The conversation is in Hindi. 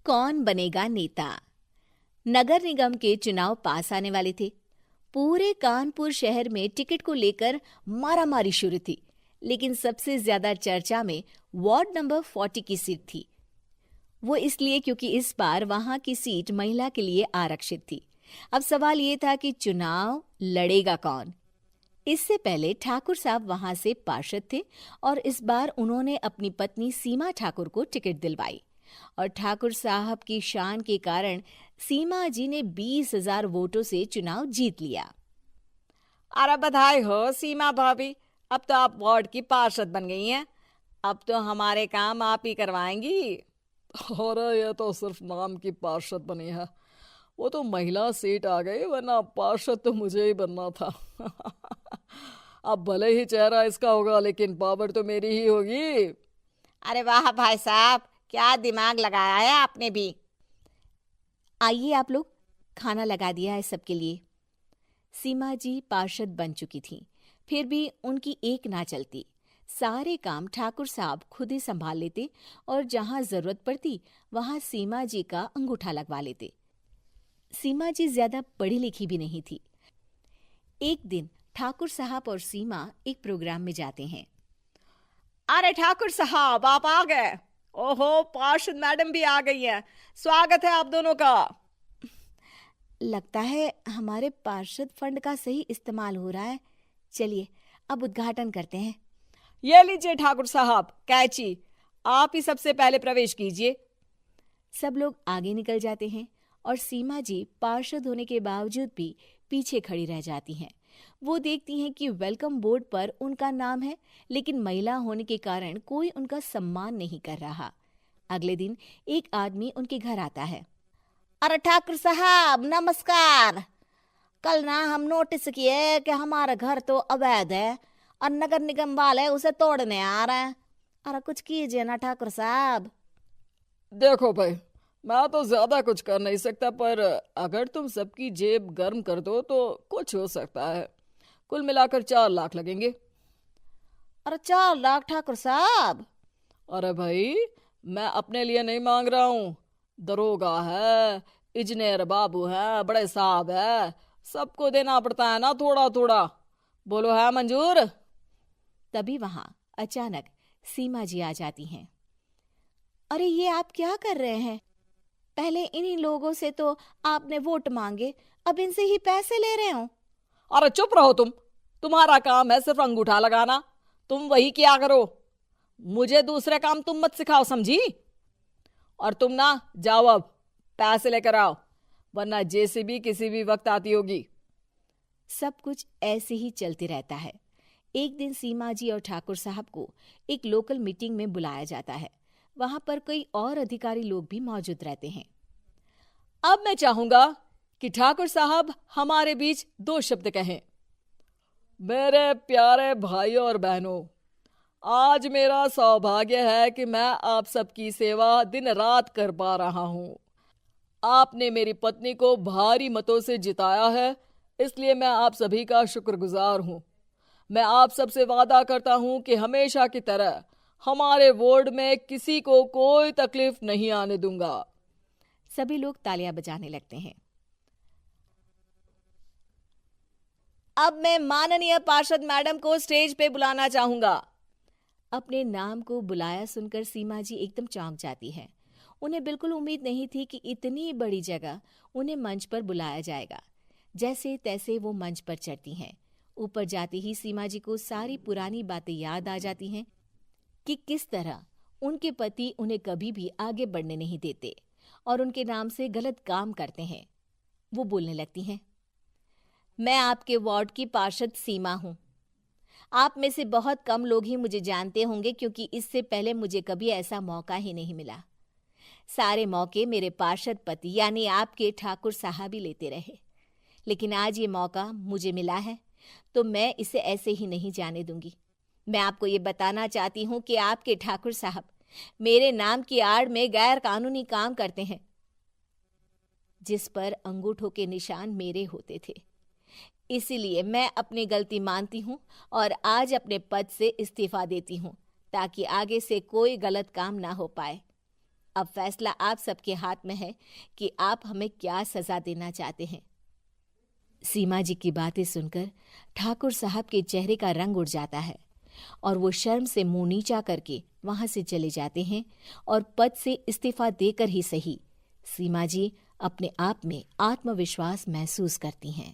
कौन बनेगा नेता। नगर निगम के चुनाव पास आने वाले थे। पूरे कानपुर शहर में टिकट को लेकर मारामारी शुरू थी, लेकिन सबसे ज्यादा चर्चा में वार्ड नंबर 40 की सीट थी। वो इसलिए क्योंकि इस बार वहां की सीट महिला के लिए आरक्षित थी। अब सवाल ये था कि चुनाव लड़ेगा कौन। इससे पहले ठाकुर साहब वहां से पार्षद थे और इस बार उन्होंने अपनी पत्नी सीमा ठाकुर को टिकट दिलवाई और ठाकुर साहब की शान के कारण सीमा जी ने 20,000 वोटों से चुनाव जीत लिया। अरे बधाई हो सीमा भाभी, अब तो आप वार्ड की पार्षद बन गई हैं। अब तो हमारे काम आप ही करवाएंगी। अरे ये तो सिर्फ नाम की पार्षद बनी है, वो तो महिला सीट आ गई, वरना पार्षद तो मुझे ही बनना था। अब भले ही चेहरा इसका होगा, लेकिन पावर तो मेरी ही होगी। अरे वाह भाई साहब, क्या दिमाग लगाया है आपने भी। आइए आप लोग, खाना लगा दिया है सबके लिए। सीमा जी पार्षद बन चुकी थीं, फिर भी उनकी एक ना चलती। सारे काम ठाकुर साहब खुद ही संभाल लेते और जहां जरूरत पड़ती वहां सीमा जी का अंगूठा लगवा लेते। सीमा जी ज्यादा पढ़ी लिखी भी नहीं थी। एक दिन ठाकुर साहब और सीमा एक प्रोग्राम में जाते हैं। अरे ठाकुर साहब, आप आ गए। ओहो, पार्षद मैडम भी आ गई हैं। स्वागत है आप दोनों का। लगता है हमारे पार्षद फंड का सही इस्तेमाल हो रहा है। चलिए अब उद्घाटन करते हैं। ये लीजिए ठाकुर साहब कैची, आप ही सबसे पहले प्रवेश कीजिए। सब लोग आगे निकल जाते हैं और सीमा जी पार्षद होने के बावजूद भी पीछे खड़ी रह जाती हैं। वो देखती हैं कि वेलकम बोर्ड पर उनका नाम है, लेकिन महिला होने के कारण कोई उनका सम्मान नहीं कर रहा। अगले दिन एक आदमी उनके घर आता है। अरे ठाकुर साहब नमस्कार। कल ना हम नोटिस किए कि हमारा घर तो अवैध है और नगर निगम वाले उसे तोड़ने आ रहे हैं। अरे कुछ कीजिए ना ठाकुर साहब। देखो भाई, मैं तो ज्यादा कुछ कर नहीं सकता, पर अगर तुम सबकी जेब गर्म कर दो तो कुछ हो सकता है। कुल मिलाकर 4 लाख लगेंगे। अरे 4 लाख ठाकुर साहब? अरे भाई, मैं अपने लिए नहीं मांग रहा हूँ। दरोगा है, इंजीनियर बाबू है, बड़े साहब है, सबको देना पड़ता है ना थोड़ा थोड़ा। बोलो है मंजूर? तभी वहां अचानक सीमा जी आ जाती हैं। अरे ये आप क्या कर रहे हैं? पहले इन्हीं लोगों से तो आपने वोट मांगे, अब इनसे ही पैसे ले रहे हो। अरे चुप रहो तुम। तुम्हारा काम है सिर्फ अंगूठा लगाना, तुम वही किया करो। मुझे दूसरे काम तुम मत सिखाओ, समझी? और तुम ना जाओ, अब पैसे लेकर आओ, वरना जेसीबी किसी भी वक्त आती होगी। सब कुछ ऐसे ही चलते रहता है। एक दिन सीमा जी और ठाकुर साहब को एक लोकल मीटिंग में बुलाया जाता है। वहां पर कई और अधिकारी लोग भी मौजूद रहते हैं। अब मैं चाहूंगा कि ठाकुर साहब हमारे बीच 2 शब्द कहें। मेरे प्यारे भाइयों और बहनों, आज मेरा सौभाग्य है कि मैं आप सबकी सेवा दिन रात कर पा रहा हूं। आपने मेरी पत्नी को भारी मतों से जिताया है, इसलिए मैं आप सभी का शुक्रगुजार हूं। मैं आप सबसे वादा करता हूं कि हमेशा की तरह हमारे वार्ड में किसी को कोई तकलीफ नहीं आने दूंगा। सभी लोग तालियां बजाने लगते हैं। अब मैं माननीय पार्षद मैडम को स्टेज पे बुलाना चाहूंगा। अपने नाम को बुलाया सुनकर सीमा जी एकदम चौंक जाती है। उन्हें बिल्कुल उम्मीद नहीं थी कि इतनी बड़ी जगह उन्हें मंच पर बुलाया जाएगा। जैसे तैसे वो मंच पर चढ़ती हैं। ऊपर जाते ही सीमा जी को सारी पुरानी बातें याद आ जाती हैं कि किस तरह उनके पति उन्हें कभी भी आगे बढ़ने नहीं देते और उनके नाम से गलत काम करते हैं। वो बोलने लगती हैं। मैं आपके वार्ड की पार्षद सीमा हूं। आप में से बहुत कम लोग ही मुझे जानते होंगे, क्योंकि इससे पहले मुझे कभी ऐसा मौका ही नहीं मिला। सारे मौके मेरे पार्षद पति यानी आपके ठाकुर साहब ही लेते रहे, लेकिन आज ये मौका मुझे मिला है तो मैं इसे ऐसे ही नहीं जाने दूंगी। मैं आपको ये बताना चाहती हूँ कि आपके ठाकुर साहब मेरे नाम की आड़ में गैर कानूनी काम करते हैं, जिस पर अंगूठों के निशान मेरे होते थे। इसीलिए मैं अपनी गलती मानती हूँ और आज अपने पद से इस्तीफा देती हूँ, ताकि आगे से कोई गलत काम ना हो पाए। अब फैसला आप सबके हाथ में है कि आप हमें क्या सजा देना चाहते हैं। सीमा जी की बातें सुनकर ठाकुर साहब के चेहरे का रंग उड़ जाता है और वो शर्म से मुंह नीचा करके वहां से चले जाते हैं और पद से इस्तीफा देकर ही सही सीमा जी अपने आप में आत्मविश्वास महसूस करती हैं।